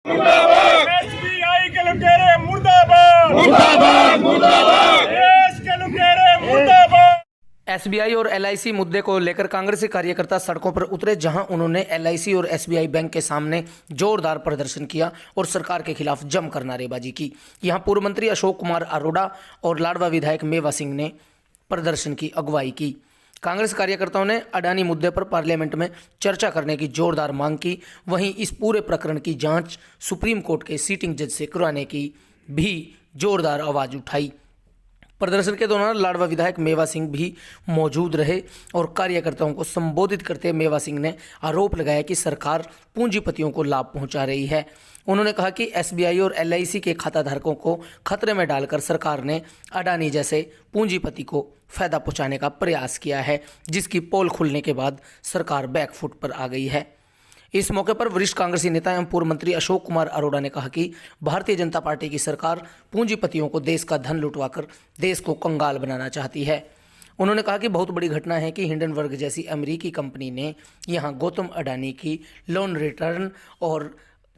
मुर्दाबाद एसबीआई के लुटेरे मुर्दाबाद मुर्दाबाद मुर्दाबाद देश के लुटेरे मुर्दाबाद। एसबीआई और एलआईसी मुद्दे को लेकर कांग्रेसी कार्यकर्ता सड़कों पर उतरे, जहां उन्होंने एलआईसी और एसबीआई बैंक के सामने जोरदार प्रदर्शन किया और सरकार के खिलाफ जमकर नारेबाजी की। यहां पूर्व मंत्री अशोक कुमार अरोड़ा और लाडवा विधायक मेवा सिंह ने प्रदर्शन की अगुवाई की। कांग्रेस कार्यकर्ताओं ने अडानी मुद्दे पर पार्लियामेंट में चर्चा करने की जोरदार मांग की। वहीं इस पूरे प्रकरण की जांच सुप्रीम कोर्ट के सिटिंग जज से करवाने की भी जोरदार आवाज उठाई। प्रदर्शन के दौरान लाडवा विधायक मेवा सिंह भी मौजूद रहे और कार्यकर्ताओं को संबोधित करते मेवा सिंह ने आरोप लगाया कि सरकार पूंजीपतियों को लाभ पहुंचा रही है। उन्होंने कहा कि एसबीआई और एलआईसी के खाताधारकों को खतरे में डालकर सरकार ने अडानी जैसे पूंजीपति को फायदा पहुंचाने का प्रयास किया है, जिसकी पोल खुलने के बाद सरकार बैकफुट पर आ गई है। इस मौके पर वरिष्ठ कांग्रेसी नेता एवं पूर्व मंत्री अशोक कुमार अरोड़ा ने कहा कि भारतीय जनता पार्टी की सरकार पूंजीपतियों को देश का धन लुटवाकर देश को कंगाल बनाना चाहती है। उन्होंने कहा कि बहुत बड़ी घटना है कि हिंडनबर्ग जैसी अमेरिकी कंपनी ने यहां गौतम अडानी की लोन रिटर्न और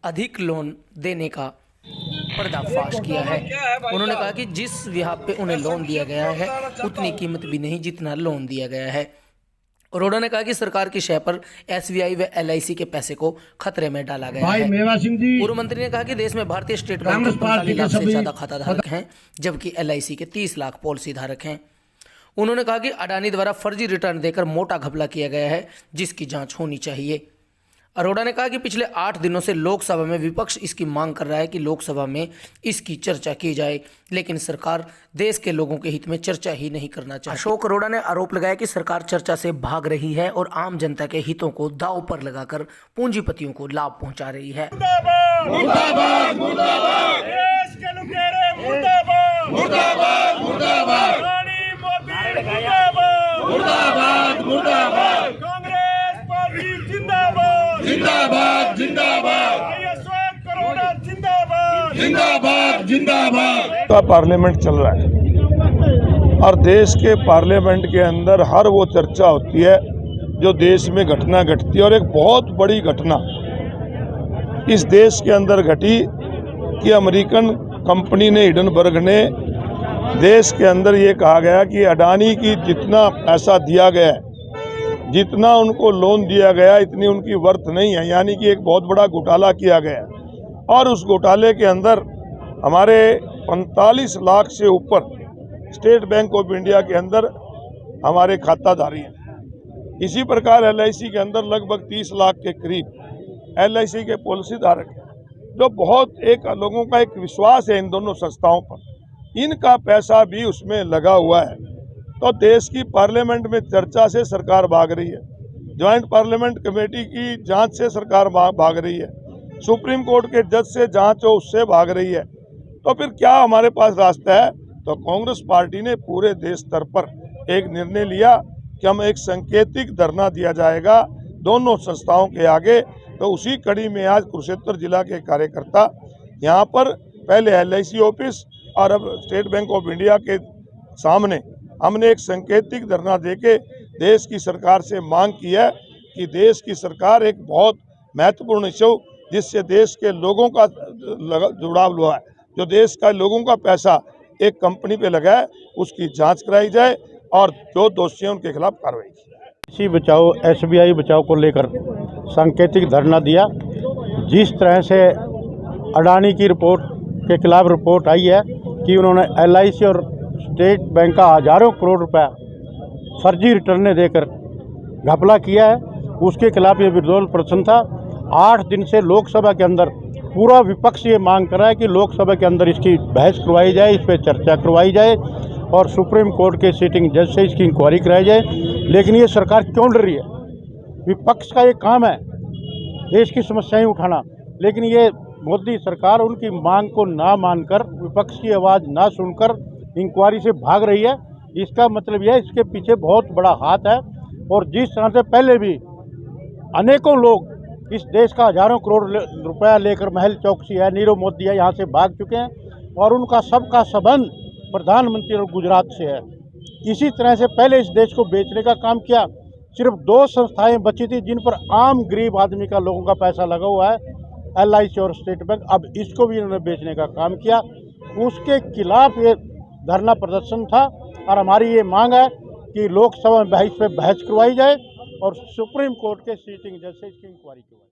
अधिक लोन देने का पर्दाफाश किया है। उन्होंने कहा कि जिस विभाग पे उन्हें लोन दिया गया है उतनी कीमत भी नहीं जितना लोन दिया गया है। अरोड़ा ने कहा कि सरकार की शय पर एसबीआई व एलआईसी के पैसे को खतरे में डाला गया है। पूर्व मंत्री ने कहा कि देश में भारतीय स्टेट बैंक के 45 लाख से ज्यादा खाताधारक हैं, जबकि एलआईसी के 30 लाख पॉलिसी धारक हैं। उन्होंने कहा कि अडानी द्वारा फर्जी रिटर्न देकर मोटा घपला किया गया है, जिसकी जांच होनी चाहिए। अरोड़ा ने कहा कि पिछले 8 दिनों से लोकसभा में विपक्ष इसकी मांग कर रहा है कि लोकसभा में इसकी चर्चा की जाए, लेकिन सरकार देश के लोगों के हित में चर्चा ही नहीं करना चाहती। अशोक अरोड़ा ने आरोप लगाया कि सरकार चर्चा से भाग रही है और आम जनता के हितों को दांव पर लगाकर पूंजीपतियों को लाभ पहुंचा रही है। मुर्दाबाद मुर्दाबाद मुर्दाबाद देश के लुटेरे मुर्दाबाद मुर्दाबाद मुर्दाबाद अडानी मोदी मुर्दाबाद मुर्दाबाद मुर्दाबाद कांग्रेस पार्टी जिंदाबाद जिंदाबाद जिंदाबाद करोड़ा जिंदाबाद जिंदाबाद जिंदाबाद। का पार्लियामेंट चल रहा है और देश के पार्लियामेंट के अंदर हर वो चर्चा होती है जो देश में घटना घटती है, और एक बहुत बड़ी घटना इस देश के अंदर घटी कि अमेरिकन कंपनी ने हिंडनबर्ग ने देश के अंदर ये कहा गया कि अडानी की जितना पैसा दिया गया है, जितना उनको लोन दिया गया इतनी उनकी वर्थ नहीं है, यानी कि एक बहुत बड़ा घोटाला किया गया और उस घोटाले के अंदर हमारे 45 लाख से ऊपर स्टेट बैंक ऑफ इंडिया के अंदर हमारे खाताधारी हैं। इसी प्रकार एलआईसी के अंदर लगभग 30 लाख के करीब एलआईसी के पॉलिसी धारक हैं, जो बहुत एक लोगों का एक विश्वास है इन दोनों संस्थाओं पर, इनका पैसा भी उसमें लगा हुआ है। तो देश की पार्लियामेंट में चर्चा से सरकार भाग रही है, ज्वाइंट पार्लियामेंट कमेटी की जांच से सरकार भाग रही है, सुप्रीम कोर्ट के जज से जांच हो उससे भाग रही है। तो फिर क्या हमारे पास रास्ता है? तो कांग्रेस पार्टी ने पूरे देश स्तर पर एक निर्णय लिया कि हम एक सांकेतिक धरना दिया जाएगा दोनों संस्थाओं के आगे। तो उसी कड़ी में आज कुरुक्षेत्र जिला के कार्यकर्ता यहाँ पर पहले एलआईसी ऑफिस और अब स्टेट बैंक ऑफ इंडिया के सामने हमने एक सांकेतिक धरना देके देश की सरकार से मांग की है कि देश की सरकार एक बहुत महत्वपूर्ण इशू जिससे देश के लोगों का जुड़ाव हुआ है, जो देश का लोगों का पैसा एक कंपनी पे लगा है, उसकी जांच कराई जाए और जो दोषी हैं उनके खिलाफ कार्रवाई की। इसी बचाओ एसबीआई बचाओ को लेकर सांकेतिक धरना दिया। जिस तरह से अडानी की रिपोर्ट के खिलाफ रिपोर्ट आई है कि उन्होंने एलआईसी और स्टेट बैंक का हजारों करोड़ रुपया फर्जी रिटर्नें देकर घपला किया है, उसके खिलाफ ये विरोध प्रदर्शन था। 8 दिन से लोकसभा के अंदर पूरा विपक्ष ये मांग कर रहा है कि लोकसभा के अंदर इसकी बहस करवाई जाए, इस पर चर्चा करवाई जाए और सुप्रीम कोर्ट के सिटिंग जज से इसकी इंक्वायरी कराई जाए। लेकिन ये सरकार क्यों डर रही है? विपक्ष का ये काम है देश की समस्याएं उठाना, लेकिन ये मोदी सरकार उनकी मांग को ना मानकर, विपक्ष की आवाज़ ना सुनकर इंक्वायरी से भाग रही है। इसका मतलब यह है इसके पीछे बहुत बड़ा हाथ है। और जिस तरह से पहले भी अनेकों लोग इस देश का हजारों करोड़ रुपया लेकर महल चौकसी है, नीरव मोदी है, यहाँ से भाग चुके हैं और उनका सबका संबंध प्रधानमंत्री और गुजरात से है। इसी तरह से पहले इस देश को बेचने का काम किया। सिर्फ 2 संस्थाएं बची थी जिन पर आम गरीब आदमी का लोगों का पैसा लगा हुआ है, LIC और स्टेट बैंक, अब इसको भी इन्होंने बेचने का काम किया। उसके खिलाफ ये धरना प्रदर्शन था और हमारी ये मांग है कि लोकसभा में इस पर बहस करवाई जाए और सुप्रीम कोर्ट के सीटिंग जज से इसकी इंक्वायरी करवाई।